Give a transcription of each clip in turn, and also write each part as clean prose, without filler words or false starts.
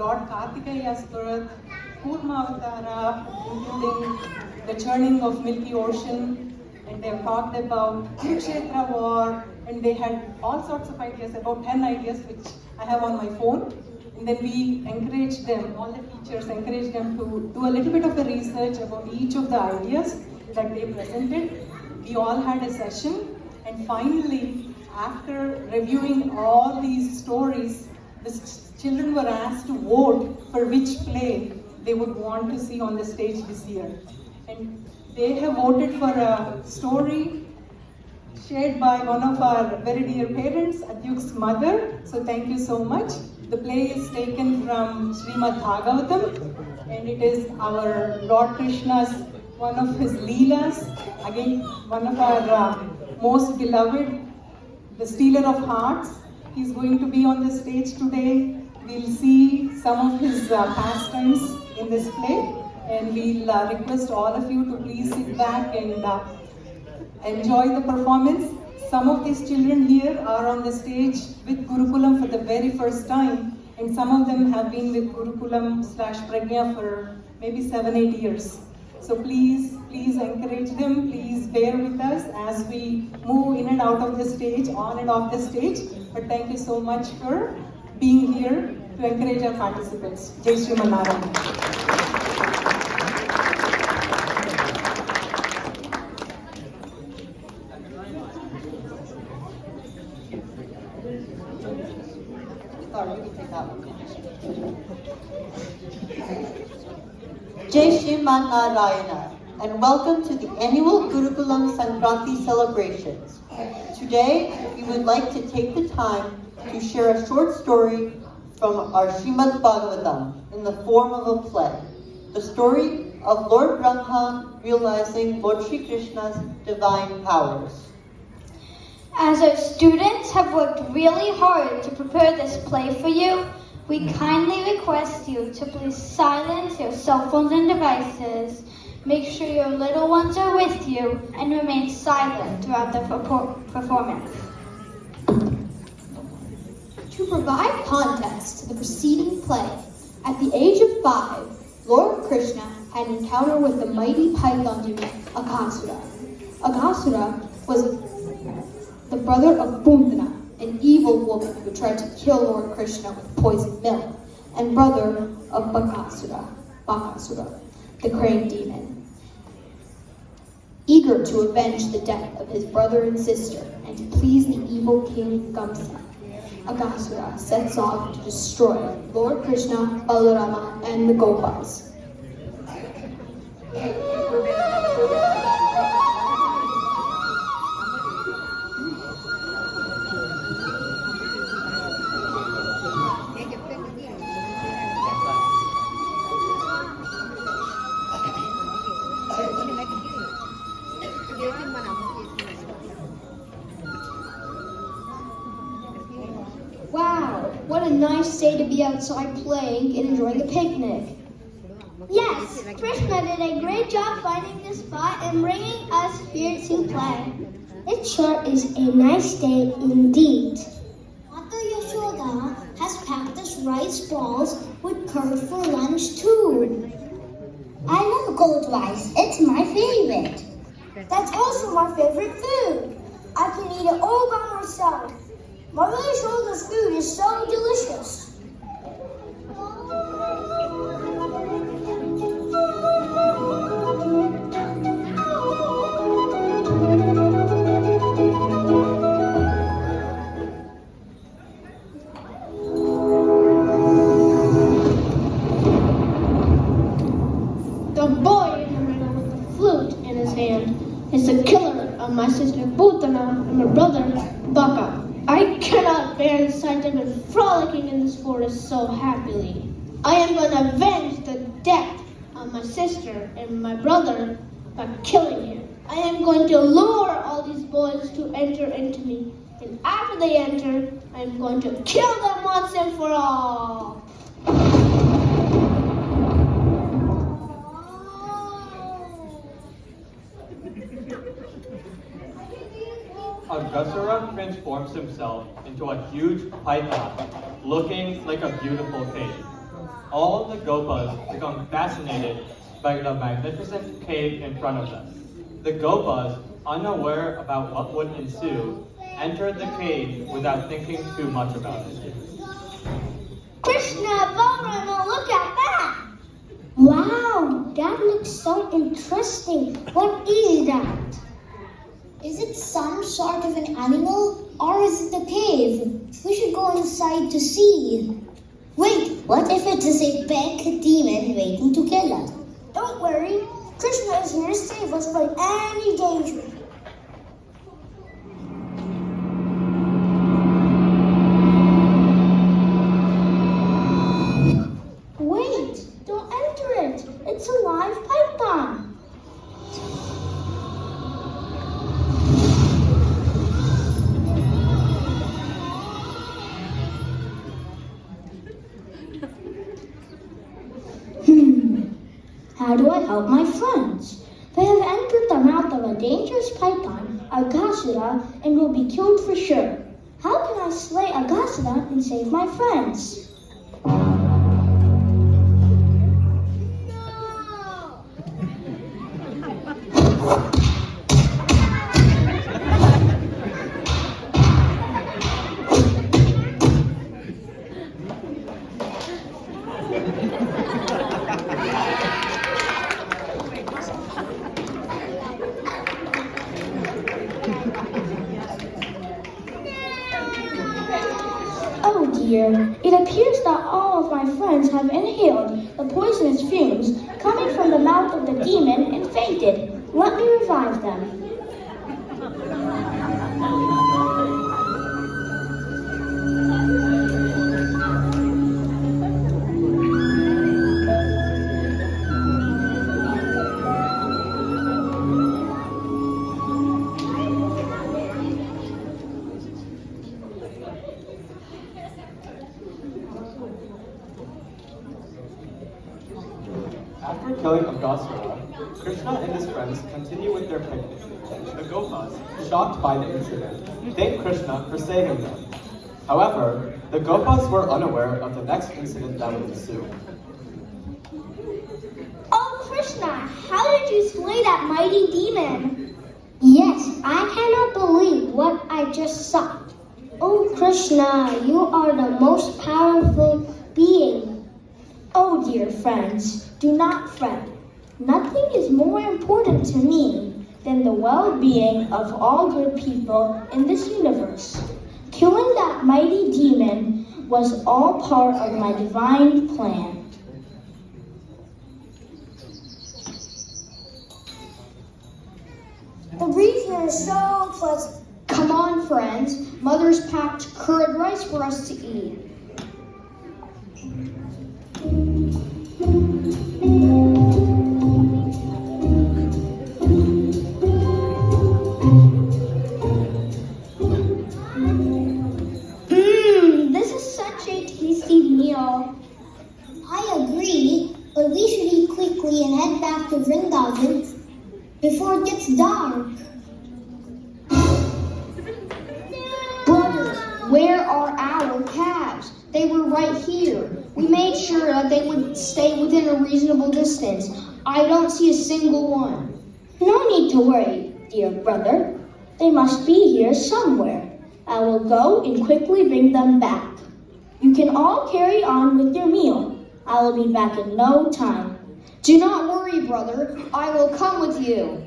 Lord Kartikeya's birth, Kurmavatara, including the churning of Milky Ocean, and they have talked about Kurukshetra war, and they had all sorts of ideas, about 10 ideas, which I have on my phone. And then we encouraged them, all the teachers encouraged them to do a little bit of a research about each of the ideas that they presented. We all had a session, and finally, after reviewing all these stories, the children were asked to vote for which play they would want to see on the stage this year. And they have voted for a story shared by one of our very dear parents, Adyuk's mother. So thank you so much. The play is taken from Srimad Bhagavatam, and it is our Lord Krishna's, one of his Leelas, again, one of our most beloved, the stealer of hearts. He's going to be on the stage today. We'll see some of his pastimes in this play, and we'll request all of you to please sit back and enjoy the performance. Some of these children here are on the stage with Gurukulam for the very first time, and some of them have been with Gurukulam / Pragya for maybe 7-8 years. So please encourage them, please bear with us as we move in and out of the stage, on and off the stage. But thank you so much for being here to encourage our participants. Jai Shri Narayana. Jai Shri Narayana, and welcome to the annual Gurukulam Sankranti celebrations. Today, we would like to take the time to share a short story from our Srimad Bhagavatam in the form of a play. The story of Lord Brahma realizing Lord Sri Krishna's divine powers. As our students have worked really hard to prepare this play for you, we kindly request you to please silence your cell phones and devices, make sure your little ones are with you, and remain silent throughout the performance. To provide context to the preceding play, at the age of 5, Lord Krishna had an encounter with the mighty python demon, Aghasura. Aghasura was the brother of Bhumdana, an evil woman who tried to kill Lord Krishna with poisoned milk, and brother of Bakasura, the crane demon. Eager to avenge the death of his brother and sister, and to please the evil king Kamsa, Aghasura sets off to destroy Lord Krishna, Balarama, and the Gopas. Wow, what a nice day to be outside playing and enjoying a picnic. Yes, Krishna did a great job finding this spot and bringing us here to play. It sure is a nice day indeed. Mother Yashoda has packed us rice balls with curd for lunch too. I love cold rice. It's my favorite. That's also my favorite food. I can eat it all by myself. Mother Yashoda's food is so delicious. The boy in the middle with the flute in his hand is the killer of my sister Bhutana and my brother Baka. I cannot bear the sight of him frolicking in this forest so happily. I am going to avenge the death of my sister and my brother by killing him. I am going to lure all these boys to enter into me, and after they enter, I am going to kill them once and for all. Aghasura transforms himself into a huge python, looking like a beautiful cave. all the Gopas become fascinated by the magnificent cave in front of them. The Gopas, unaware about what would ensue, entered the cave without thinking too much about it. Krishna, Balrama, look at that! Wow, that looks so interesting. What is that? Is it some sort of an animal or is it a cave? We should go inside to see. Wait, what if it is a big demon waiting to kill us? Don't worry, Krishna is here to save us from any danger. Wait, don't enter it. It's a live python. How do I help my friends? They have entered the mouth of a dangerous python, Aghasura, and will be killed for sure. How can I slay Aghasura and save my friends? Oh dear, it appears that all of my friends have inhaled the poisonous fumes coming from the mouth of the demon and fainted. Let me revive them. After killing Aghasura, Krishna and his friends continue with their picnic. The Gopas, shocked by the incident, thank Krishna for saving them. However, the Gopas were unaware of the next incident that would ensue. Oh Krishna, how did you slay that mighty demon? Yes, I cannot believe what I just saw. Oh Krishna, you are the most powerful being. Oh dear friends, do not fret. Nothing is more important to me than the well-being of all good people in this universe. Killing that mighty demon was all part of my divine plan. The reason is so pleasant. Come on, friends. Mother's packed curd rice for us to eat. This is such a tasty meal. I agree, but we should eat quickly and head back to Vrindavan before it gets dark. Brothers, where are our calves? They were right here. We made sure that they would stay within a reasonable distance. I don't see a single one. No need to worry, dear brother. They must be here somewhere. I will go and quickly bring them back. You can all carry on with your meal. I will be back in no time. Do not worry, brother. I will come with you.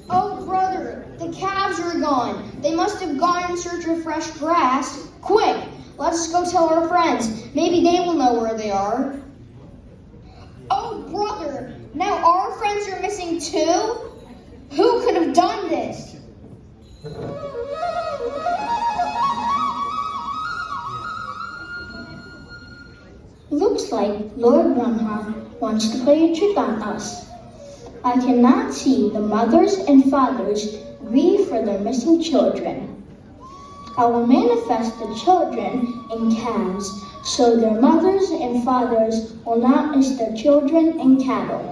Oh, brother, the calves are gone. They must have gone in search of fresh grass. Quick, let's go tell our friends. Maybe they will know where they are. Oh, brother, now our friends are missing too? Who could have done this? Looks like Lord Brahma wants to play a trick on us. I cannot see the mothers and fathers grieve for their missing children. I will manifest the children and calves so their mothers and fathers will not miss their children and cattle.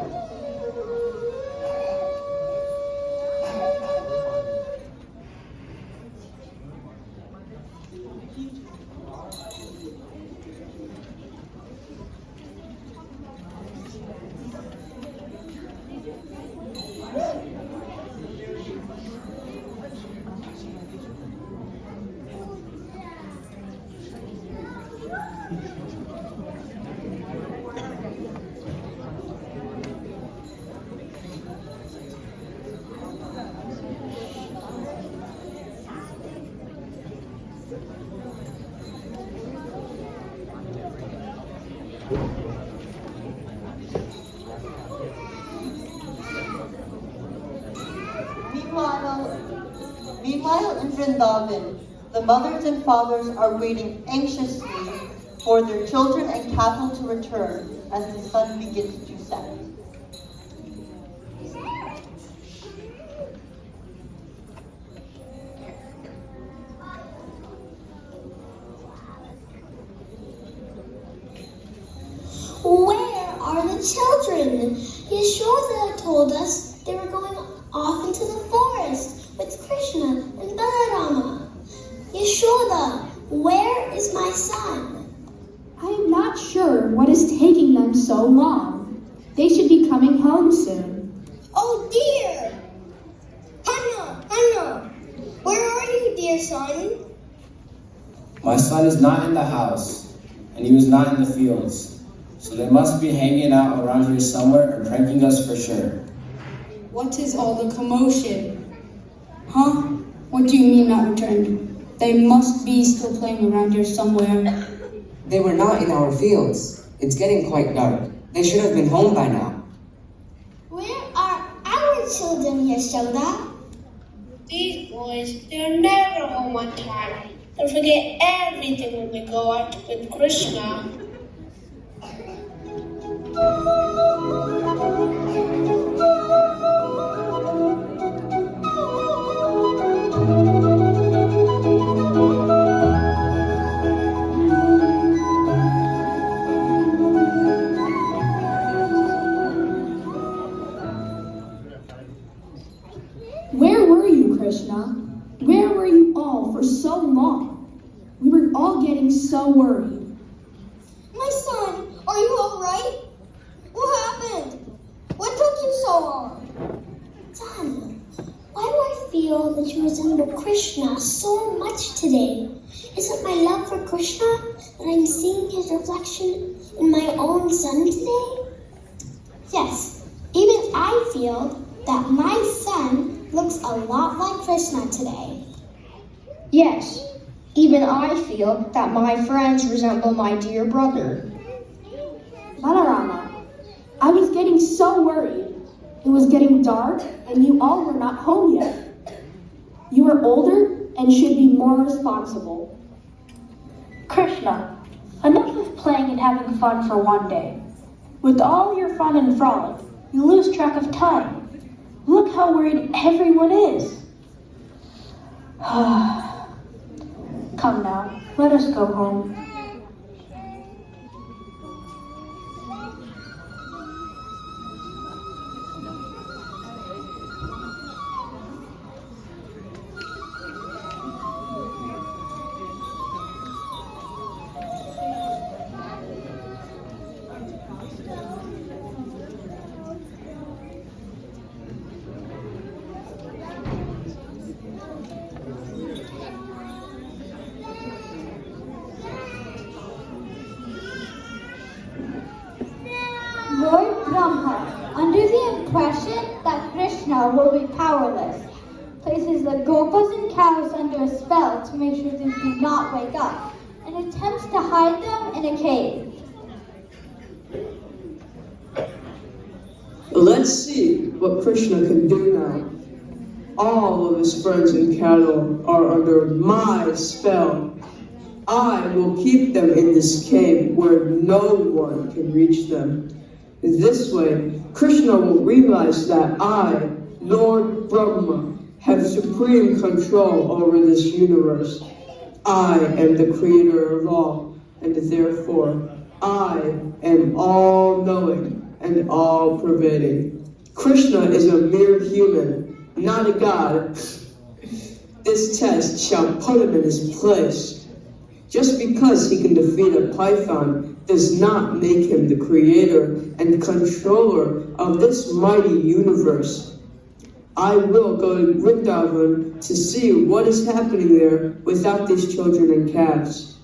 Meanwhile, in Vrindavan, the mothers and fathers are waiting anxiously for their children and cattle to return as the sun begins to set. Where are the children? Yashoda told us they were going off into the forest with Krishna and Balarama. Yashoda, where is my son? I am not sure what is taking them so long. They should be coming home soon. Oh dear! Hanna, where are you, dear son? My son is not in the house, and he was not in the fields. So they must be hanging out around here somewhere or pranking us for sure. What is all the commotion? Huh? What do you mean not returned? They must be still playing around here somewhere. They were not in our fields. It's getting quite dark. They should have been home by now. Where are our children, Yashoda? These boys, they're never home on time. They forget everything when they go out with Krishna. Where were you, Krishna? Where were you all for so long? We were all getting so worried. My son, are you all right? What happened? What took you so long? Son, why do I feel that you resemble Krishna so much today? Is it my love for Krishna that I'm seeing his reflection in my own son today? Yes, even I feel that my son looks a lot like Krishna today. Yes, even I feel that my friends resemble my dear brother. Balarama, I was getting so worried. It was getting dark and you all were not home yet. You are older and should be more responsible. Krishna, enough of playing and having fun for one day. With all your fun and frolic, you lose track of time. Look how worried everyone is. Come now, let us go home. Lord Brahma, under the impression that Krishna will be powerless, places the gopas and cows under a spell to make sure they do not wake up, and attempts to hide them in a cave. Let's see what Krishna can do now. All of his friends and cattle are under my spell. I will keep them in this cave where no one can reach them. This way, Krishna will realize that I, Lord Brahma, have supreme control over this universe. I am the creator of all. and therefore I am all-knowing and all-pervading. Krishna is a mere human, not a god. This test shall put him in his place. Just because he can defeat a python does not make him the creator and controller of this mighty universe. I will go to Vrindavan to see what is happening there without these children and calves.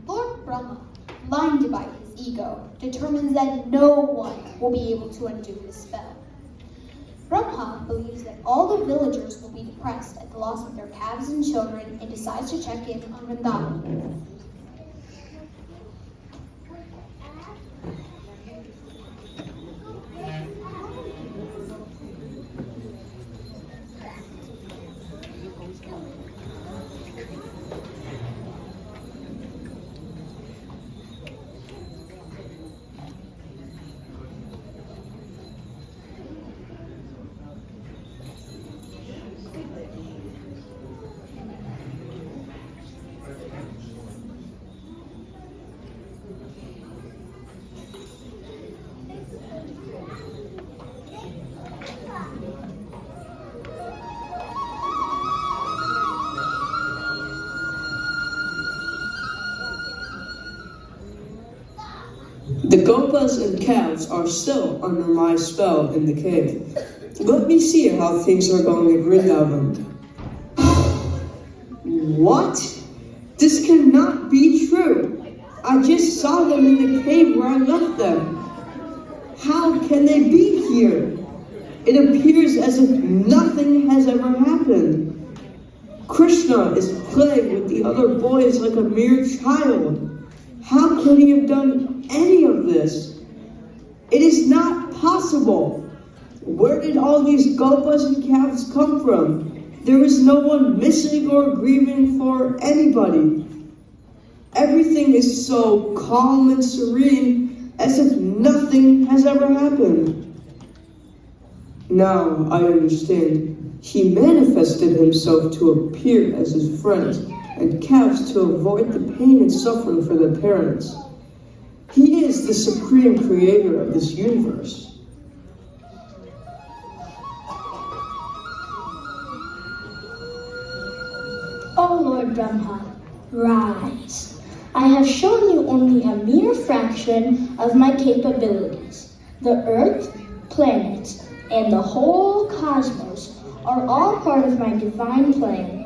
Lord Brahma, blinded by his ego, determines that no one will be able to undo his spell. Brahma believes that all the villagers will be depressed at the loss of their calves and children and decides to check in on Vrindavan. The gopas and calves are still under my spell in the cave. Let me see how things are going at Vrindavan. What? This cannot be true. I just saw them in the cave where I left them. How can they be here? It appears as if nothing has ever happened. Krishna is playing with the other boys like a mere child. How could he have done any of this? It is not possible. Where did all these gopas and calves come from? There is no one missing or grieving for anybody. Everything is so calm and serene, as if nothing has ever happened. Now I understand. He manifested himself to appear as his friends, and calves to avoid the pain and suffering for their parents. He is the supreme creator of this universe. O Lord Brahma, rise. I have shown you only a mere fraction of my capabilities. The earth, planets, and the whole cosmos are all part of my divine plan.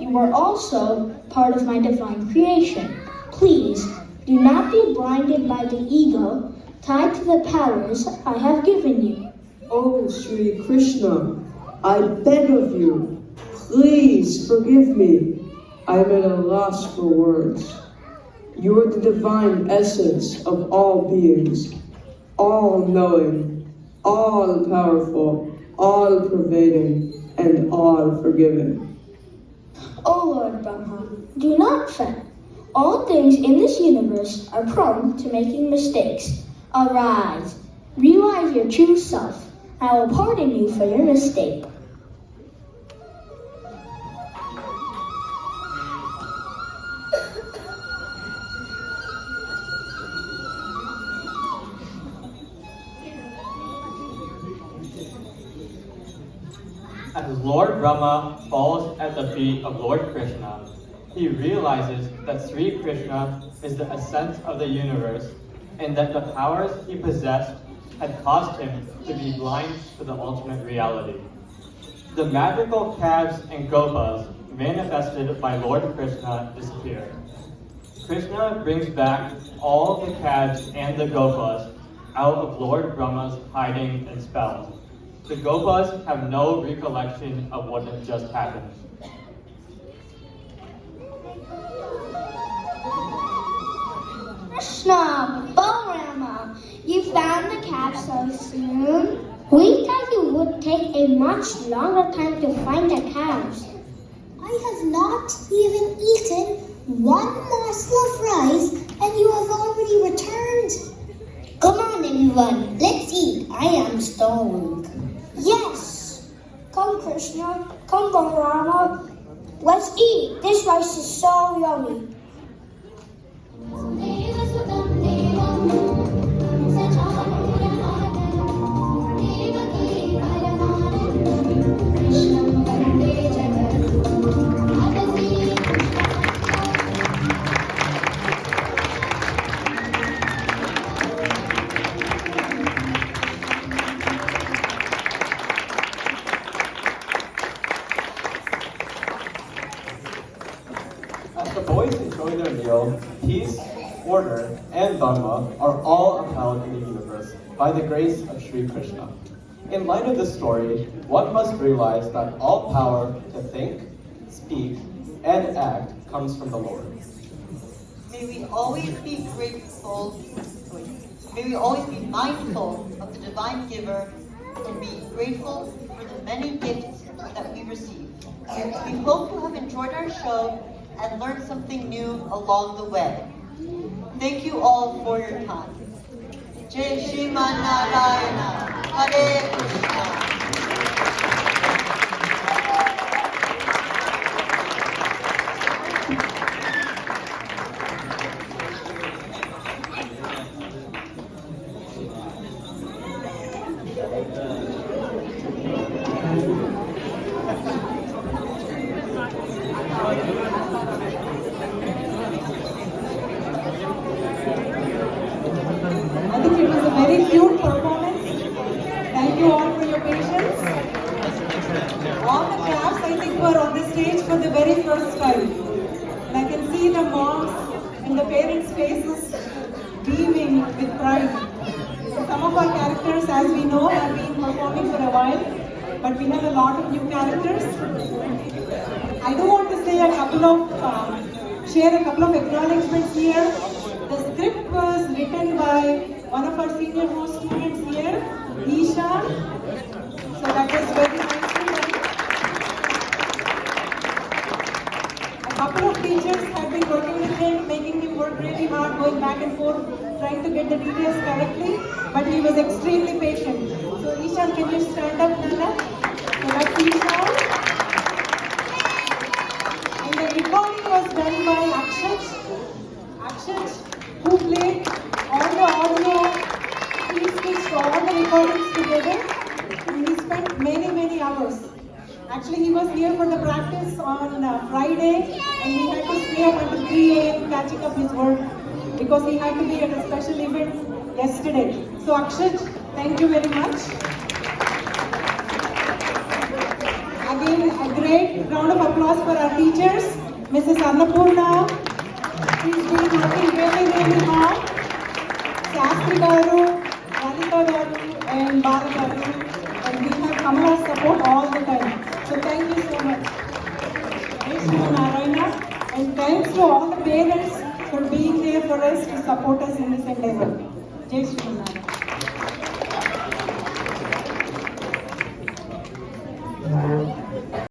You are also part of my divine creation. Please, do not be blinded by the ego tied to the powers I have given you. Oh, Sri Krishna, I beg of you, please forgive me. I am at a loss for words. You are the divine essence of all beings, all-knowing, all-powerful, all-pervading, and all-forgiving. O Lord Brahma, do not fret. All things in this universe are prone to making mistakes. Arise, realize your true self. I will pardon you for your mistake. As Lord Brahma falls at the feet of Lord Krishna, he realizes that Sri Krishna is the essence of the universe and that the powers he possessed had caused him to be blind to the ultimate reality. The magical calves and gopas manifested by Lord Krishna disappear. Krishna brings back all the calves and the gopas out of Lord Brahma's hiding and spells. The gopas have no recollection of what had just happened. Krishna, Balrama, you found the calf so soon? We thought you would take a much longer time to find the calves. I have not even eaten one morsel of rice, and you have already returned. Come on, everyone. Let's eat. I am starving. Yes. Come, Krishna. Come, Balarama. Let's eat. This rice is so yummy. As the boys enjoy their meal, peace, order, and dharma are all upheld in the universe by the grace of Sri Krishna. In light of this story, one must realize that all power to think, speak, and act comes from the Lord. May we always be may we always be mindful of the divine giver and be grateful for the many gifts that we receive. We hope you have enjoyed our show and learned something new along the way. Thank you all for your time. Jai Shri Narayana, Hare Krishna. I think it was a very cute performance. Thank you all for your patience. All the crafts, I think, were on the stage for the very first time. And I can see the moms and the parents' faces beaming with pride. Some of our characters, as we know, have been performing for a while, but we have a lot of new characters. I do want to say share a couple of acknowledgements here. The script was written by one of our senior most students here, Isha. So that was very nice to them. A couple of teachers have been working with him, making him work really hard, going back and forth, trying to get the details correctly, but he was extremely patient. So Isha, can you stand up, Nana? So that's Isha. And the recording was done by Akshat, who played all the audio, he stitched all the recordings together, and he spent many hours. Actually, he was here for the practice on Friday, and he had to stay up until 3 a.m. catching up his work because he had to be at a special event yesterday. So Akshat, thank you very much. Again, a great round of applause for our teachers, Mrs. Annapurna. She's been working really hard. Shastri Garu, Radhika Garu, and Bala Garu. And we have Kamala's support all the time. So thank you so much. Jai Shri Narayana. And thanks to all the parents for being there for us to support us in this endeavor. Jai Shri Narayana.